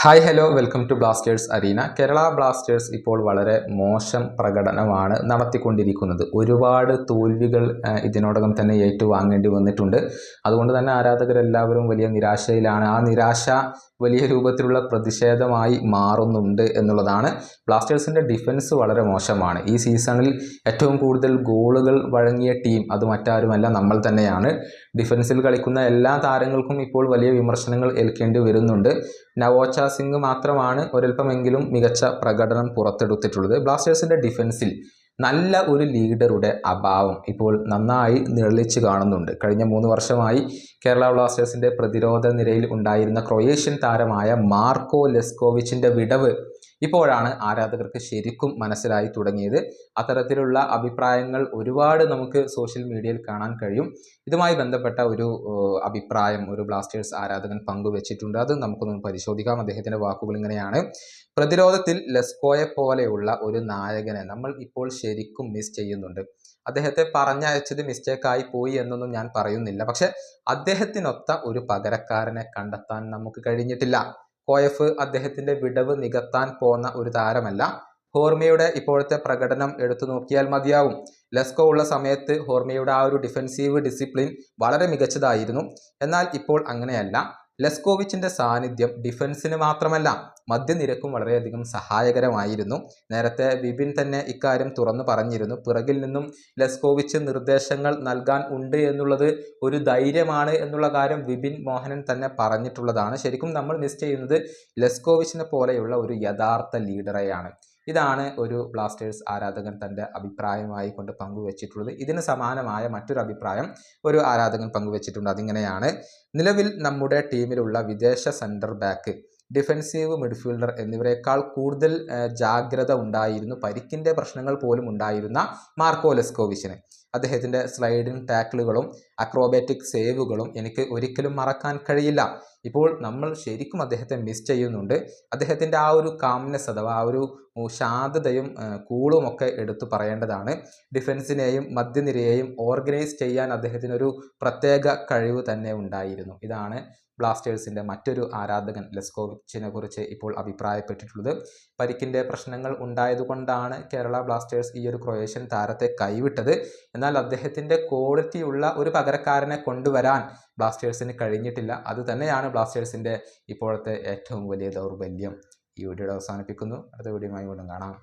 Hi hello welcome to Blasters arena. Kerala Blasters ഇപ്പോൾ വളരെ മോശം പ്രകടനമാണ് നടത്തിക്കൊണ്ടിരിക്കുന്നത്. ഒരുപാട് തോൽവികൾ ഇതിനോടകം തന്നെ ഏറ്റുവാങ്ങേണ്ടി വന്നിട്ടുണ്ട്. അതുകൊണ്ട് തന്നെ ആരാധകരെല്ലാവരും വലിയ നിരാശയിലാണ്. ആ നിരാശ വലിയ രൂപത്തിലുള്ള പ്രതിഷേധമായി മാറുന്നുണ്ട് എന്നുള്ളതാണ്. ബ്ലാസ്റ്റേഴ്സിൻ്റെ ഡിഫൻസ് വളരെ മോശമാണ്. ഈ സീസണിൽ ഏറ്റവും കൂടുതൽ ഗോളുകൾ വഴങ്ങിയ ടീം അത് മറ്റാരുമല്ല, നമ്മൾ തന്നെയാണ്. ഡിഫൻസിൽ കളിക്കുന്ന എല്ലാ താരങ്ങൾക്കും ഇപ്പോൾ വലിയ വിമർശനങ്ങൾ ഏൽക്കേണ്ടി വരുന്നുണ്ട്. നവോച്ച സിംഗ് മാത്രമാണ് ഒരൽപ്പമെങ്കിലും മികച്ച പ്രകടനം പുറത്തെടുത്തിട്ടുള്ളത്. ബ്ലാസ്റ്റേഴ്സിൻ്റെ ഡിഫൻസിൽ നല്ല ഒരു ലീഡറുടെ അഭാവം ഇപ്പോൾ നന്നായി നിഴലിച്ച് കാണുന്നുണ്ട്. കഴിഞ്ഞ 3 വർഷമായി കേരള ബ്ലാസ്റ്റേഴ്സിൻ്റെ പ്രതിരോധ നിരയിൽ ഉണ്ടായിരുന്ന ക്രൊയേഷ്യൻ താരമായ മാർക്കോ ലെസ്കോവിച്ചിൻ്റെ വിടവ് ഇപ്പോഴാണ് ആരാധകർക്ക് ശരിക്കും മനസ്സിലായി തുടങ്ങിയത്. അത്തരത്തിലുള്ള അഭിപ്രായങ്ങൾ ഒരുപാട് നമുക്ക് സോഷ്യൽ മീഡിയയിൽ കാണാൻ കഴിയും. ഇതുമായി ബന്ധപ്പെട്ട ഒരു അഭിപ്രായം ഒരു ബ്ലാസ്റ്റേഴ്സ് ആരാധകൻ പങ്കുവച്ചിട്ടുണ്ട്. അത് നമുക്കൊന്ന് പരിശോധിക്കാം. അദ്ദേഹത്തിൻ്റെ വാക്കുകൾ ഇങ്ങനെയാണ്: പ്രതിരോധത്തിൽ ലെസ്കോയെ പോലെയുള്ള ഒരു നായകനെ നമ്മൾ ഇപ്പോൾ ശരിക്കും മിസ് ചെയ്യുന്നുണ്ട്. അദ്ദേഹത്തെ പറഞ്ഞയച്ചത് മിസ്റ്റേക്കായി പോയി എന്നൊന്നും ഞാൻ പറയുന്നില്ല. പക്ഷെ അദ്ദേഹത്തിനൊത്ത ഒരു പകരക്കാരനെ കണ്ടെത്താൻ നമുക്ക് കഴിഞ്ഞിട്ടില്ല. കോയഫ് അദ്ദേഹത്തിന്റെ വിടവ് നികത്താൻ പോന്ന ഒരു താരമല്ല. ഹോർമിയുടെ ഇപ്പോഴത്തെ പ്രകടനം എടുത്തു നോക്കിയാൽ മതിയാവും. ലെസ്കോ ഉള്ള സമയത്ത് ഹോർമിയുടെ ആ ഒരു ഡിഫൻസീവ് ഡിസിപ്ലിൻ വളരെ മികച്ചതായിരുന്നു. എന്നാൽ ഇപ്പോൾ അങ്ങനെയല്ല. ലെസ്കോവിച്ചിന്റെ സാന്നിധ്യം ഡിഫൻസിന് മാത്രമല്ല മധ്യനിരക്കും വളരെയധികം സഹായകരമായിരുന്നു. നേരത്തെ വിപിൻ തന്നെ ഇക്കാര്യം തുറന്നു പറഞ്ഞിരുന്നു. പിറകിൽ നിന്നും ലെസ്കോവിച്ച് നിർദ്ദേശങ്ങൾ നൽകാൻ ഉണ്ട് എന്നുള്ളത് ഒരു ധൈര്യമാണ് എന്നുള്ള കാര്യം വിപിൻ മോഹനൻ തന്നെ പറഞ്ഞിട്ടുള്ളതാണ്. ശരിക്കും നമ്മൾ മിസ് ചെയ്യുന്നത് ലെസ്കോവിച്ചിനെ പോലെയുള്ള ഒരു യഥാർത്ഥ ലീഡറെയാണ്. ഇതാണ് ഒരു ബ്ലാസ്റ്റേഴ്സ് ആരാധകൻ തൻ്റെ അഭിപ്രായമായി കൊണ്ട് പങ്കുവച്ചിട്ടുള്ളത്. ഇതിന് സമാനമായ മറ്റൊരു അഭിപ്രായം ഒരു ആരാധകൻ പങ്കുവച്ചിട്ടുണ്ട്. അതിങ്ങനെയാണ്: നിലവിൽ നമ്മുടെ ടീമിലുള്ള വിദേശ സെൻറ്റർ ബാക്ക്, ഡിഫൻസീവ് മിഡ്ഫീൽഡർ എന്നിവരെക്കാൾ കൂടുതൽ ജാഗ്രത ഉണ്ടായിരുന്നു, പരിക്കിൻ്റെ പ്രശ്നങ്ങൾ പോലും ഉണ്ടായിരുന്ന മാർക്കോ ലെസ്കോവിച്ചിന്. അദ്ദേഹത്തിൻ്റെ സ്ലൈഡിങ് ടാക്കിളുകളും അക്രോബാറ്റിക് സേവുകളും എനിക്ക് ഒരിക്കലും മറക്കാൻ കഴിയില്ല. ഇപ്പോൾ നമ്മൾ ശരിക്കും അദ്ദേഹത്തെ മിസ് ചെയ്യുന്നുണ്ട്. അദ്ദേഹത്തിൻ്റെ ആ ഒരു കാംനെസ് അഥവാ ആ ഒരു ശാന്തതയും കൂളും ഒക്കെ എടുത്തു പറയേണ്ടതാണ്. ഡിഫൻസിനെയും മധ്യനിരയെയും ഓർഗനൈസ് ചെയ്യാൻ അദ്ദേഹത്തിനൊരു പ്രത്യേക കഴിവ് തന്നെ ഉണ്ടായിരുന്നു. ഇതാണ് ബ്ലാസ്റ്റേഴ്സിൻ്റെ മറ്റൊരു ആരാധകൻ ലെസ്കോവിച്ചിനെ കുറിച്ച് ഇപ്പോൾ അഭിപ്രായപ്പെട്ടിട്ടുള്ളത്. പരിക്കിൻ്റെ പ്രശ്നങ്ങൾ ഉണ്ടായതുകൊണ്ടാണ് കേരള ബ്ലാസ്റ്റേഴ്സ് ഈ ഒരു ക്രൊയേഷ്യൻ താരത്തെ കൈവിട്ടത്. എന്നാൽ അദ്ദേഹത്തിൻ്റെ ക്വാളിറ്റിയുള്ള ഒരു പകരക്കാരനെ കൊണ്ടുവരാൻ ബ്ലാസ്റ്റേഴ്സിന് കഴിഞ്ഞിട്ടില്ല. അത് തന്നെയാണ് ബ്ലാസ്റ്റേഴ്സിൻ്റെ ഇപ്പോഴത്തെ ഏറ്റവും വലിയ ദൗർബല്യം. ഈ വീഡിയോ അവസാനിപ്പിക്കുന്നു. അടുത്ത വീഡിയോയുമായി വീണ്ടും കാണാം.